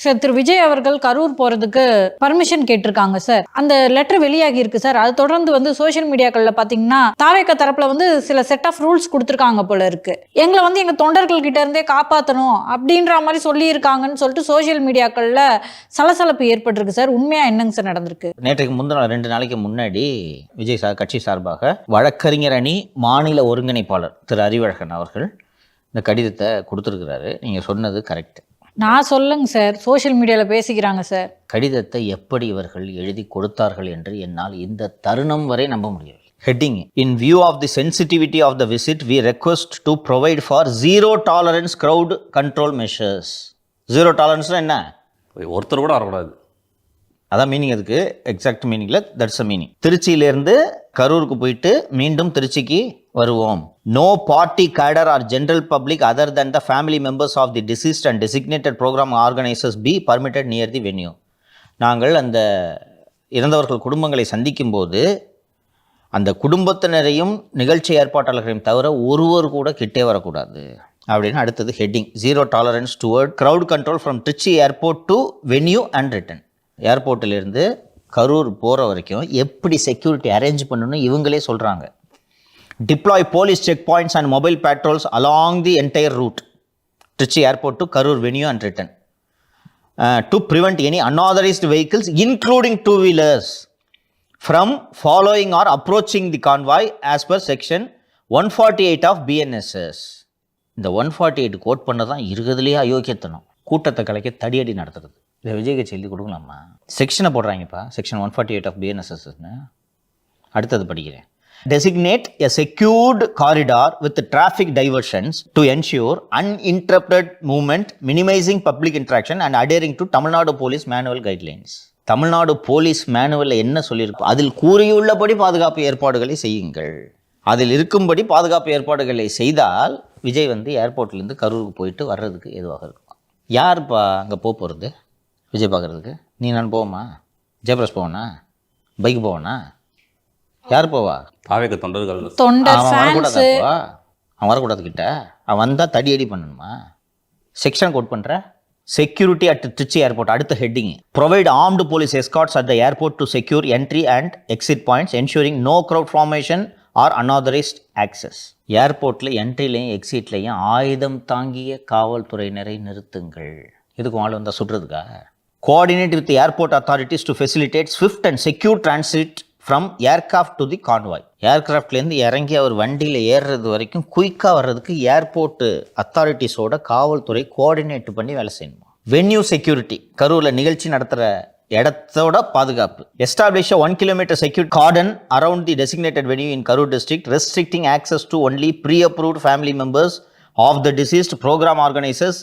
Sir, திரு விஜய் அவர்கள் கரூர் போறதுக்கு permission கேட்டிருக்காங்க சார். அந்த லெட்டர் வெளியாகி இருக்கு சார். அது தொடர்ந்து சோசியல் மீடியாக்கள்ல பாத்தீங்கன்னா தாவேக தரப்புல சில செட் ஆஃப் ரூல்ஸ் கொடுத்துருக்காங்க போல இருக்கு. எங்களை எங்க தொண்டர்கள் கிட்ட இருந்தே காப்பாற்றணும் அப்படின்ற மாதிரி சொல்லி இருக்காங்கன்னு சொல்லிட்டு சோசியல் மீடியாக்கள்ல சலசலப்பு ஏற்பட்டிருக்கு சார். உண்மையா என்னங்க சார் நடந்திருக்கு? நேற்றுக்கு முந்தின 2 நாளைக்கு முன்னாடி விஜய் கட்சி சார்பாக வழக்கறிஞர் அணி மாநில ஒருங்கிணைப்பாளர் திரு அறிவழகன் அவர்கள் இந்த கடிதத்தை கொடுத்துருக்கிறாரு. நீங்கள் சொன்னது கரெக்ட். நான் சொல்லுங்க சார், சோஷியல் மீடியாவில் பேசிக்கிறாங்க சார். கடிதத்தை எப்படி இவர்கள் எழுதி கொடுத்தார்கள் என்று என்னால் இந்த தருணம் வரை நம்ப முடியவில்லை. Heading: in view of the sensitivity of the visit we request to provide for zero tolerance crowd control measures. Zero டாலரன்ஸ்னா என்ன? ஒருத்தர் கூட வரக்கூடாது. அதான் மீனிங். அதுக்கு எக்ஸாக்ட் மீனிங்ல தட்ஸ் அ மீனிங். திருச்சியிலேருந்து கரூருக்கு போயிட்டு மீண்டும் திருச்சிக்கு வருவோம். No party cadre or general public other than the family members of the deceased and designated program organizers be permitted near the venue. நாங்கள் அந்த இறந்தவர்கள் குடும்பங்களை சந்திக்கும் போது அந்த குடும்பத்தினரையும் நிகழ்ச்சி ஏற்பாட்டாளர்களையும் தவிர ஒருவர் கூட கிட்டே வரக்கூடாது அப்படின்னு அடுத்தது heading: zero tolerance toward crowd control from Trichy airport to venue and return. ஏர்போர்ட்டிலிருந்து கரூர் போகிற வரைக்கும் எப்படி செக்யூரிட்டி அரேஞ்ச் பண்ணணும்னு இவங்களே சொல்கிறாங்க. Deploy police checkpoints and mobile patrols along the entire route, Trichy Airport to Karur venue and return, to prevent any unauthorized vehicles, including two-wheelers, from following or approaching the convoy as per section 148 of BNSS. இந்த 148 code பண்ணதான் இருக்கிறதுலேயே அயோக்கியத்தனம். கூட்டத்தை கலைக்க தடியடி நடத்துறது. இதை விஜய்க்கு சொல்லி கொடுக்கலாமா? செக்ஷனை போடுறாங்கப்பா, செக்ஷன் 148 ஆஃப் BNSSன்னு. அடுத்தது படிக்கிறேன். Designate a secured corridor with traffic diversions to ensure uninterrupted movement, minimizing public interaction and adhering to Tamil Nadu Police Manual guidelines. Tamil Nadu police மேனுவலில் என்ன சொல்லியிருக்கோம் அதில் கூறியுள்ளபடி பாதுகாப்பு ஏற்பாடுகளை செய்யுங்கள். அதில் இருக்கும்படி பாதுகாப்பு ஏற்பாடுகளை செய்தால் விஜய் ஏர்போர்ட்லேருந்து கரூருக்கு போயிட்டு வர்றதுக்கு எதுவாக இருக்கும். யார்ப்பா அங்கே போகிறது? விஜய் பார்க்குறதுக்கு நீ நான் போவோமா? ஜெயபிரகாஷ் போவனா? பைக் போவனா? யார் போவா? தாவேக தொண்டர்கள். அவன் வரக்கூடாது கிட்ட. அவன் வந்தால் தடியடி பண்ணணுமா? செக்ஷன் கோட் பண்ணுற செக்யூரிட்டி அட் திருச்சி ஏர்போர்ட். அடுத்த heading: provide armed police escorts at the airport to secure entry and exit points, ensuring no crowd formation or unauthorised access. ஏர்போர்ட்டில் என்ட்ரிலையும் எக்ஸிட்லையும் ஆயுதம் தாங்கிய காவல்துறையினரை நிறுத்துங்கள். இதுக்கு ஆள் வந்தால் சுடுறதுக்கா? Coordinate with airport authorities to facilitate swift and secure transit from aircraft to the convoy. ஏர்கிராஃப்ட்லேருந்து இறங்கி அவர் வண்டியில் ஏறுறது வரைக்கும் குயிக்காக வர்றதுக்கு ஏர்போர்ட்டு அத்தாரிட்டிஸோட காவல்துறை கோஆர்டினேட் பண்ணி வேலை செய்யணுமா? வென்யூ செக்யூரிட்டி: கரூரில் நிகழ்ச்சி நடத்துகிற இடத்தோட பாதுகாப்பு. Establish 1 kilometer secure cordon around the designated venue in Karur district, restricting access to only pre-approved family members of the deceased, program organizers,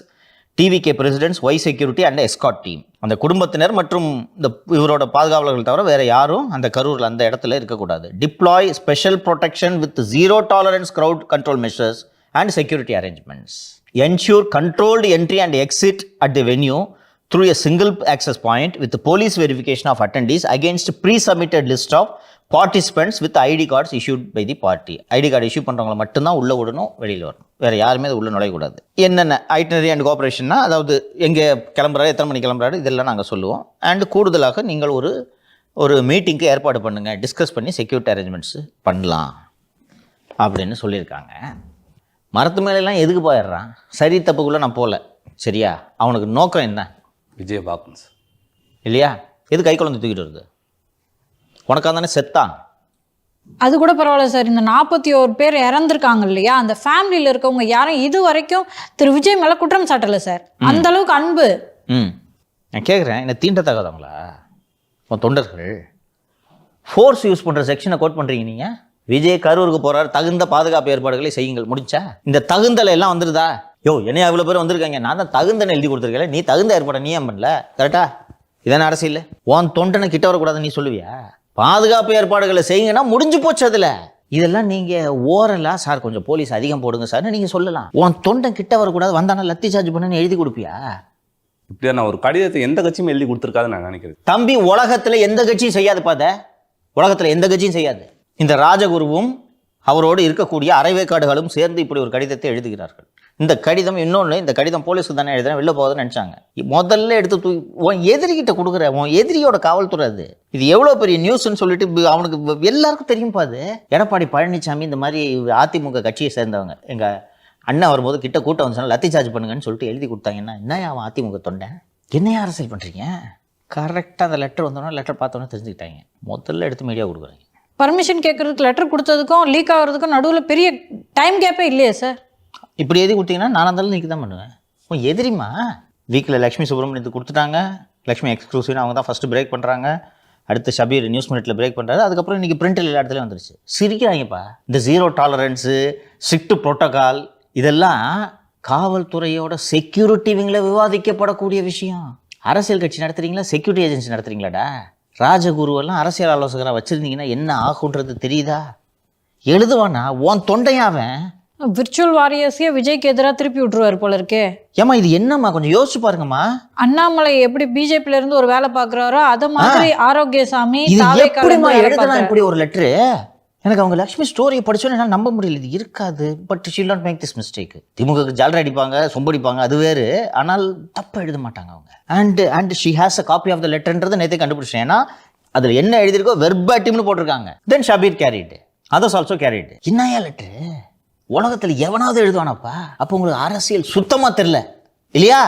TVK presidents, Y security and escort team. அந்த குடும்பத்தினர் மற்றும் இந்த இவரோட பாதுகாவலர்கள் தவிர வேற யாரும் அந்த கரூரில் அந்த இடத்துல இருக்கக்கூடாது. Deploy special protection with zero tolerance crowd control measures and security arrangements. Ensure controlled entry and exit at the venue through a single access point with the police verification of attendees against pre-submitted list of participants with ID cards issued by the party. ID card issue பண்ணுறவங்களை மட்டும்தான் உள்ளே விடணும், வெளியில் வரணும். வேறு யாருமே அது உள்ளே நுழையக்கூடாது. என்னென்ன ஐட்டனரி அண்ட் கோஆப்ரேஷன்னா, அதாவது எங்கே கிளம்புறாரு, எத்தனை மணி கிளம்புறாரு, இதெல்லாம் நாங்கள் சொல்லுவோம். அண்ட் கூடுதலாக நீங்கள் ஒரு மீட்டிங்க்கு ஏற்பாடு பண்ணுங்கள், டிஸ்கஸ் பண்ணி செக்யூரிட்டி அரேஞ்ச்மெண்ட்ஸ் பண்ணலாம் அப்படின்னு சொல்லியிருக்காங்க. மரத்து மேலெல்லாம் எதுக்கு போயிடுறான்? சரி தப்புக்குள்ளே நான் போகல, சரியா? அவனுக்கு நோக்கம் என்ன? விஜய் பாக்கன்ஸ் இல்லையா? எது கை குழந்தை தூக்கிட்டு வருது? உனக்காக தானே செத்தான். அது கூட பரவாயில்ல சார். இந்த 41 பேர் இறந்துருக்காங்க இல்லையா, அந்த ஃபேமிலியில் இருக்கவங்க யாரும் இது வரைக்கும் திரு விஜய் மேலே குற்றம் சாட்டலை சார். அந்த அளவுக்கு அன்பு. நான் கேட்குறேன், என்ன தீண்டத்தகாதவங்களா உன் தொண்டர்கள்? ஃபோர்ஸ் யூஸ் பண்ணுற செக்ஷனை கோட் பண்ணுறீங்க நீங்கள். விஜய் கரூருக்கு போகிறார், தகுந்த பாதுகாப்பு ஏற்பாடுகளை செய்யுங்கள். முடிச்சா? இந்த தகுந்தலை எல்லாம் வந்துருதா? என்னையா இவ்வளோ பேர் வந்திருக்காங்க, நான் தான் தகுந்தனை எழுதி கொடுத்துருக்கேன், நீ தகுந்த ஏற்பாடை நீ ஏன் பண்ணல? கரெக்டா? இதான அரசியல்? உன் தொண்டனை கிட்ட வரக்கூடாதுன்னு நீ சொல்லுவியா? பாதுகாப்பு ஏற்பாடுகளை செய்யுங்கன்னா முடிஞ்சு போச்சு. அதில் இதெல்லாம் நீங்கள் ஓரலா சார் கொஞ்சம் போலீஸ் அதிகம் போடுங்க சார்னு நீங்கள் சொல்லலாம். உன் தொண்டன் கிட்ட வரக்கூடாது, வந்தானா லத்தி சார்ஜ் பண்ணுன்னு எழுதி கொடுப்பியா? இப்படியா? நான் ஒரு கடிதத்தை எந்த கட்சியும் எழுதி கொடுத்துருக்காதுன்னு நான் நினைக்கிறேன். தம்பி, உலகத்தில் எந்த கட்சியும் செய்யாது. உலகத்தில் எந்த கட்சியும் செய்யாது. இந்த ராஜகுருவும் அவரோடு இருக்கக்கூடிய அரைவேக்காடுகளும் சேர்ந்து இப்படி ஒரு கடிதத்தை எழுதுகிறார்கள். இந்த கடிதம் இன்னொன்று, இந்த கடிதம் போலீஸுக்கு தானே எழுதுறேன், வெளில போகுதுன்னு நினச்சாங்க. முதல்ல எடுத்து தூக்கி உன் எதிரிகிட்ட கொடுக்குற, உன் எதிரியோட காவல்துறை அது. இது எவ்வளோ பெரிய நியூஸ்ன்னு சொல்லிட்டு அவனுக்கு எல்லாருக்கும் தெரியும்ப்பா. அது எடப்பாடி பழனிசாமி இந்த மாதிரி அதிமுக கட்சியை சேர்ந்தவங்க எங்கள் அண்ணன் வரும்போது கிட்ட கூட்டம் வந்துச்சுன்னா லத்தி சார்ஜ் பண்ணுங்கன்னு சொல்லிட்டு எழுதி கொடுத்தாங்கன்னா, என்ன அவன் அதிமுக தொண்டை, என்னையா அரசியல் பண்ணுறீங்க? கரெக்டாக அந்த லெட்டர் வந்தோன்னா லெட்டர் பார்த்தோன்னே தெரிஞ்சுக்கிட்டாங்க. முதல்ல எடுத்து மீடியா கொடுக்குறாங்க. பர்மிஷன் கேட்கறதுக்கு லெட்டர் கொடுத்ததுக்கும் லீக் ஆகிறதுக்கும் நடுவில் பெரிய டைம் கேப்பே இல்லையே சார். இப்படி எழுதி கொடுத்தீங்கன்னா நானாக இருந்தாலும் நீக்கி தான் பண்ணுவேன். உன் எதிரிமா வீக்கில் லக்ஷ்மி சுப்ரமணியத்துக்கு கொடுத்துட்டாங்க. லக்ஷ்மி எக்ஸ்க்ளூசிவ்னு அவங்க தான் ஃபஸ்ட்டு பிரேக் பண்ணுறாங்க. அடுத்து ஷபீர் நியூஸ் மினிட்ல பிரேக் பண்ணுறாரு. அதுக்கப்புறம் இன்றைக்கி பிரிண்டில் எல்லா இடத்துலையும் வந்துருச்சு. சிரிக்கிறாங்கப்பா. இந்த ஜீரோ டாலரன்ஸு, ஸ்ட்ரிக்ட் ப்ரோட்டோகால் இதெல்லாம் காவல்துறையோட செக்யூரிட்டி விங்கில் விவாதிக்கப்படக்கூடிய விஷயம். அரசியல் கட்சி நடத்துறீங்களா, செக்யூரிட்டி ஏஜென்சி நடத்துறீங்களாடா? ராஜகுருவெல்லாம் அரசியல் ஆலோசகராக வச்சுருந்தீங்கன்னா என்ன ஆகுன்றது தெரியுதா? எழுதுவானா உன் தொண்டையாவன் விர்ச்சுவல் வாரியர்ஸையே விஜய்க்கு எதிராக திருப்பி விட்டுருவாரு போல இருக்கே. ஏமா இது என்னம்மா, கொஞ்சம் யோசிச்சு பாருங்கம்மா. அண்ணாமலை எப்படி பிஜேபியில இருந்து ஒரு வேலை பாக்குறாரோ அத மாதிரி ஆரோக்கியசாமி இது எப்படிமா எழுதலாம் இப்படி ஒரு லெட்டரு? எனக்கு அவங்க லக்ஷ்மி ஸ்டோரியை படிச்சோன்னு என்னால் நம்ப முடியல. இது இருக்காது. But she'll not make this mistake. திமுகவுக்கு ஜாலரி அடிப்பாங்க, சொம்படிப்பாங்க, அது வேறு. ஆனால் தப்பு எழுத மாட்டாங்க அவங்க. And she has a copy of the லெட்டர்ன்றதை நேற்றே கண்டுபிடிச்சேன். ஏன்னா அதில் என்ன எழுதியிருக்கோ வெர்பாட்டிம்னு போட்டிருக்காங்க. Then Shabbir carried, others also carried. என்னையா லெட்டரு? உலகத்தில் எவனாவது எழுதுவானாப்பா? அப்போ உங்களுக்கு அரசியல் சுத்தமாக தெரில இல்லையா?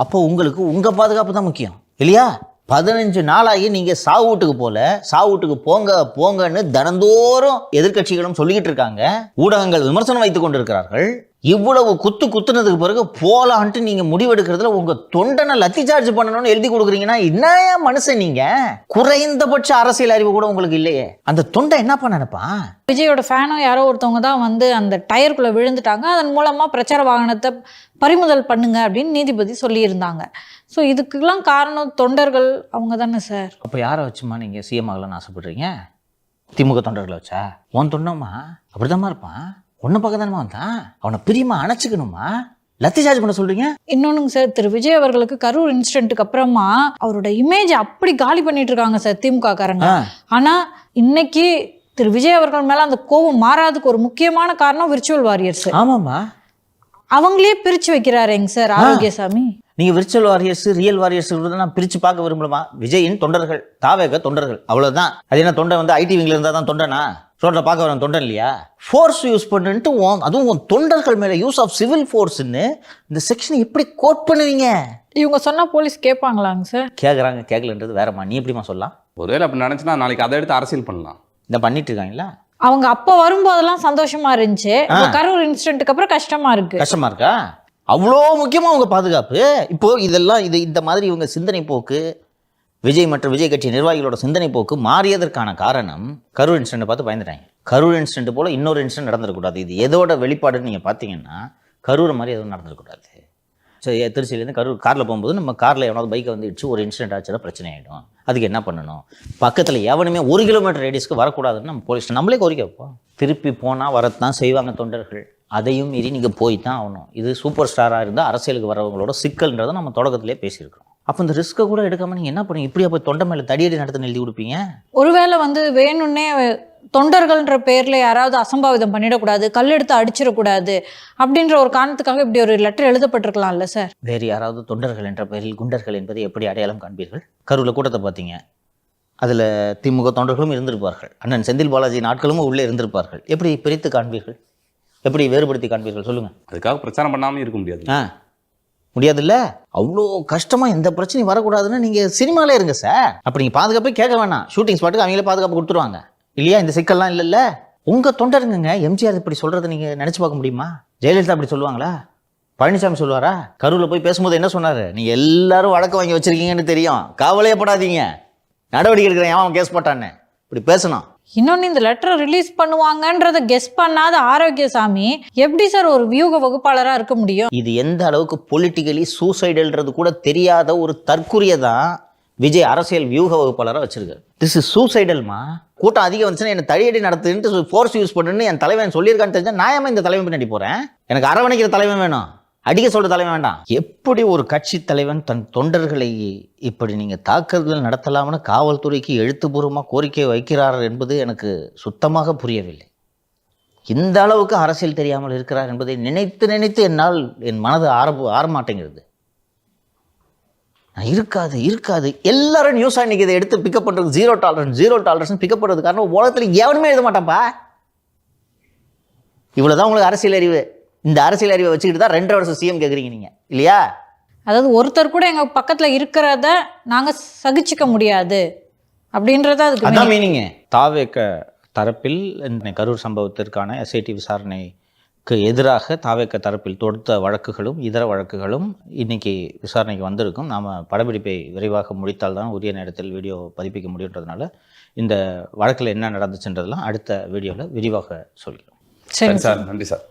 அப்போ உங்களுக்கு உங்கள் பாதுகாப்பு தான் முக்கியம் இல்லையா? 15 நாளாகி நீங்கள் சாவு வீட்டுக்கு போல, சாவு வீட்டுக்கு போங்க போங்கன்னு தினந்தோறும் எதிர்கட்சிகளும் சொல்லிக்கிட்டு இருக்காங்க. ஊடகங்கள் விமர்சனம் வைத்து கொண்டிருக்கிறார்கள். இவ்வளவு குத்துனதுக்கு பிறகு போலான்ட்டு நீங்கள் முடிவெடுக்கிறதுல உங்கள் தொண்டனை லத்தி சார்ஜ் பண்ணணும்னு எழுதி கொடுக்குறீங்கன்னா என்ன மனுஷன் நீங்கள்? குறைந்தபட்ச அரசியல் அறிவு கூட உங்களுக்கு இல்லையே. அந்த தொண்டை என்ன பண்ணப்பான்? விஜயோட ஃபேனோ யாரோ ஒருத்தவங்க தான் வந்து அந்த டயருக்குள்ளே விழுந்துட்டாங்க, அதன் மூலமாக பிரச்சார வாகனத்தை பறிமுதல் பண்ணுங்க அப்படின்னு நீதிபதி சொல்லியிருந்தாங்க. ஸோ இதுக்கெல்லாம் காரணம் தொண்டர்கள் அவங்க தானே சார். அப்போ யாரை வச்சுமா நீங்கள் சிஎம் ஆகலான்னு ஆசைப்படுறீங்க? திமுக தொண்டர்களை வச்சா? உன் தொண்டம்மா அப்படிதாம்மா இருப்பான். ஒன்று பக்கம் தானே வந்தான். அவனை பிரியமா அணைச்சிக்கணுமா? லத்தி சார்ஜ் பண்ண சொல்றீங்க? இன்னொன்னுங்க சார், திரு விஜய் அவர்களுக்கு கரூர் இன்சிடென்ட்டுக்கு அப்புறமா அவரோட இமேஜ் அப்படி காலி பண்ணிட்டு இருக்காங்க சார் திமுக காரங்க. ஆனா இன்னைக்கு திரு விஜய் அவர்கள் மேல அந்த கோபம் மாறாததுக்கு ஒரு முக்கியமான காரணம் விர்ச்சுவல் வாரியர்ஸ். ஆமாம்மா, அவங்களே பிரிச்சு வைக்கிறாருங்க சார் ஆரோக்கியசாமி. நீங்க விர்ச்சுவல் வாரியர்ஸ், ரியல் வாரியர்ஸ் நான் பிரிச்சு பார்க்க விரும்பலாமா? விஜயின் தொண்டர்கள், தாவேக தொண்டர்கள், அவ்வளவுதான். அது என்ன தொண்டை வந்து ஐடி விங்ல இருந்தா தான் தொண்டனா? ரோட்ல பார்க்க வரேன் தொண்டன் இல்லையா? ஃபோர்ஸ் யூஸ் பண்ணிட்டு அதுவும் உன் தொண்டர்கள் மேல யூஸ் ஆஃப் சிவில் ஃபோர்ஸ்ன்னு இந்த செக்ஷன் எப்படி கோட் பண்ணுவீங்க? இவங்க சொன்னா போலீஸ் கேட்பாங்களாங்க சார்? கேட்குறாங்க, கேட்கலன்றது வேறமா. நீ எப்படிமா சொல்லலாம்? ஒருவேளை அப்படி நினைச்சுன்னா நாளைக்கு அதை எடுத்து அரசியல் பண்ணலாம். இந்த பண்ணிட்டு இருக்காங்களா? அவங்க அப்ப வரும்போதெல்லாம் சந்தோஷமா இருந்துச்சு, கரூர் இன்சிடென்ட்டுக்கு அப்புறம் கஷ்டமா இருக்கு. கஷ்டமா இருக்கா? அவ்வளோ முக்கியமா உங்க பாதுகாப்பு. இப்போ இதெல்லாம் இந்த மாதிரி இவங்க சிந்தனை போக்கு, விஜய் மற்றும் விஜய் கட்சி நிர்வாகிகளோட சிந்தனை போக்கு மாறியதற்கான காரணம் கரூர் இன்சிடென்ட் பார்த்து பயந்துட்டாங்க. கரூர் இன்சிடென்ட் போல இன்னொரு இன்சிடென்ட் நடந்துடக்கூடாது. இது எதோட வெளிப்பாடுன்னு நீங்கள் பார்த்தீங்கன்னா கரூர் மாதிரி எதுவும் நடந்துடக்கூடாது. சரி, திருச்சியிலேருந்து கரூர் காரில் போகும்போது நம்ம காரில் எவனாவது பைக்கை வந்து இடிச்சு ஒரு இன்சிடென்ட் ஆச்சுன்னா பிரச்சனை ஆகிடும். அதுக்கு என்ன பண்ணணும்? பக்கத்தில் எவனுமே 1 கிலோமீட்டர் ரேடியஸ்க்கு வரக்கூடாதுன்னு நம்ம போலீஸ் நம்மளே கோரிக்கை வைப்போம். திருப்பி போனால் வரத்தான் செய்வாங்க தொண்டர்கள். அதையும் மீறி நீங்கள் போய் தான் ஆகணும். இது சூப்பர் ஸ்டாராக இருந்தால் அரசியலுக்கு வரவங்களோட சிக்கல்ன்றதை நம்ம தொடக்கத்திலே பேசியிருக்கிறோம். அப்போ இந்த ரிஸ்க்கை கூட எடுக்காமல் நீங்கள் என்ன பண்ணுங்க? இப்படியா போய் தொண்டை மேலே தடியடி நடத்துன்னு எழுதி கொடுப்பீங்க? ஒருவேளை வந்து வேணும்னே தொண்டர்கள்ன்ற பேரில் யாராவது அசம்பாவிதம் பண்ணிடக்கூடாது, கல் எடுத்து அடிச்சிடக்கூடாது அப்படின்ற ஒரு காரணத்துக்காக இப்படி ஒரு லெட்டர் எழுதப்பட்டிருக்கலாம்ல சார்? வேறு யாராவது தொண்டர்கள் என்ற பெயரில் குண்டர்கள் என்பதை எப்படி அடையாளம் காண்பீர்கள்? கரூரில் கூட்டத்தை பார்த்தீங்க, அதில் திமுக தொண்டர்களும் இருந்திருப்பார்கள், அண்ணன் செந்தில் பாலாஜி நாட்களும் உள்ளே இருந்திருப்பார்கள். எப்படி பிரித்து காண்பீர்கள்? எப்படி வேறுபடுத்தி காண்பீர்கள் சொல்லுங்கள்? அதுக்காக பிரச்சாரம் பண்ணாமல் இருக்க முடியாது. முடியாதுல்ல? அவ்வளோ கஷ்டமாக எந்த பிரச்சனையும் வரக்கூடாதுன்னு நீங்கள் சினிமாலே இருங்க சார். அப்போ நீங்கள் பாதுகாப்பே கேட்க வேணாம். ஷூட்டிங் ஸ்பாட்டுக்கு அவங்களே பாதுகாப்பு கொடுத்துருவாங்க இல்லையா? இந்த சிக்கல்லாம் இல்லைல்ல. உங்கள் தொண்டருங்க எம்ஜிஆர் இப்படி சொல்கிறத நீங்கள் நினச்சி பார்க்க முடியுமா? ஜெயலலிதா அப்படி சொல்லுவாங்களா? பழனிசாமி சொல்லுவாரா? கரூரில் போய் பேசும்போது என்ன சொன்னார்? நீங்கள் எல்லாரும் வழக்கு வாங்கி வச்சுருக்கீங்கன்னு தெரியும், காவலையப்படாதீங்க, நடவடிக்கை எடுக்கிறேன், அவன் கேஸ் போட்டான்னு இப்படி பேசணும். இன்னொன்று, இந்த லெட்டரை ரிலீஸ் பண்ணுவாங்கன்றத கெஸ் பண்ணாத ஆரோக்கியசாமி எப்படி சார் ஒரு வியூக வகுப்பாளராக இருக்க முடியும்? இது எந்த அளவுக்கு பொலிட்டிக்கலி சூசைடல்ன்றது கூட தெரியாத ஒரு தற்குறியை தான் விஜய் அரசியல் வியூக வகுப்பாளராக வச்சிருக்காரு. திஸ் இஸ் சூசைடல்மா. கூட்டம் அதிகம் வந்துச்சுன்னா என்ன தடியடி நடத்துன்ட்டு ஃபோர்ஸ் யூஸ் பண்ணுன்னு என் தலைவன் சொல்லியிருக்கான்னு தெரிஞ்சால் நான் இந்த தலைவன் பின்னாடி போகிறேன். எனக்கு அரவணைக்கிற தலைவன் வேணும், அடிக்க சொல்ற தலைவன் வேண்டாம். எப்படி ஒரு கட்சி தலைவன் தன் தொண்டர்களை இப்படி நீங்கள் தாக்குதல் நடத்தலாம்னு காவல்துறைக்கு எழுத்துப்பூர்வமாக கோரிக்கை வைக்கிறார் என்பது எனக்கு சுத்தமாக புரியவில்லை. இந்த அளவுக்கு அரசியல் தெரியாமல் இருக்கிறார் என்பதை நினைத்து நினைத்து என்னால் என் மனது ஆரமாட்டேங்கிறது. இருக்காது இருக்காது எல்லாரும் நியூஸாக இன்னைக்கு இதை எடுத்து பிக்கப் பண்ணுறது ஜீரோ டாலரன்ஸ் பிக்கப் பண்ணுறது காரணம் உலகத்தில் எவனுமே எழுத மாட்டான்ப்பா. இவ்வளோதான் உங்களுக்கு அரசியல் அறிவு. இந்த அரசியல் அறிவை வச்சுக்கிட்டு தான் 2.5 வருஷம் சிஎம் கேட்குறீங்க நீங்கள் இல்லையா? அதாவது ஒருத்தர் கூட எங்க பக்கத்துல இருக்கிறத நாங்க சகிச்சுக்க முடியாது அப்படின்றத அதுக்கு அதான் மீனிங்க. தாவேக தரப்பில் இந்த கரூர் சம்பவத்திற்கான எஸ்ஐடி விசாரணைக்கு எதிராக தாவேக தரப்பில் தொடுத்த வழக்குகளும் இதர வழக்குகளும் இன்னைக்கு விசாரணைக்கு வந்திருக்கும். நாம் படப்பிடிப்பை விரைவாக முடித்தால் தான் உரிய நேரத்தில் வீடியோ பதிப்பிக்க முடியுன்றதுனால இந்த வழக்கில் என்ன நடந்துச்சுன்றதெல்லாம் அடுத்த வீடியோவில் விரிவாக சொல்கிறோம். சரி சார், நன்றி சார்.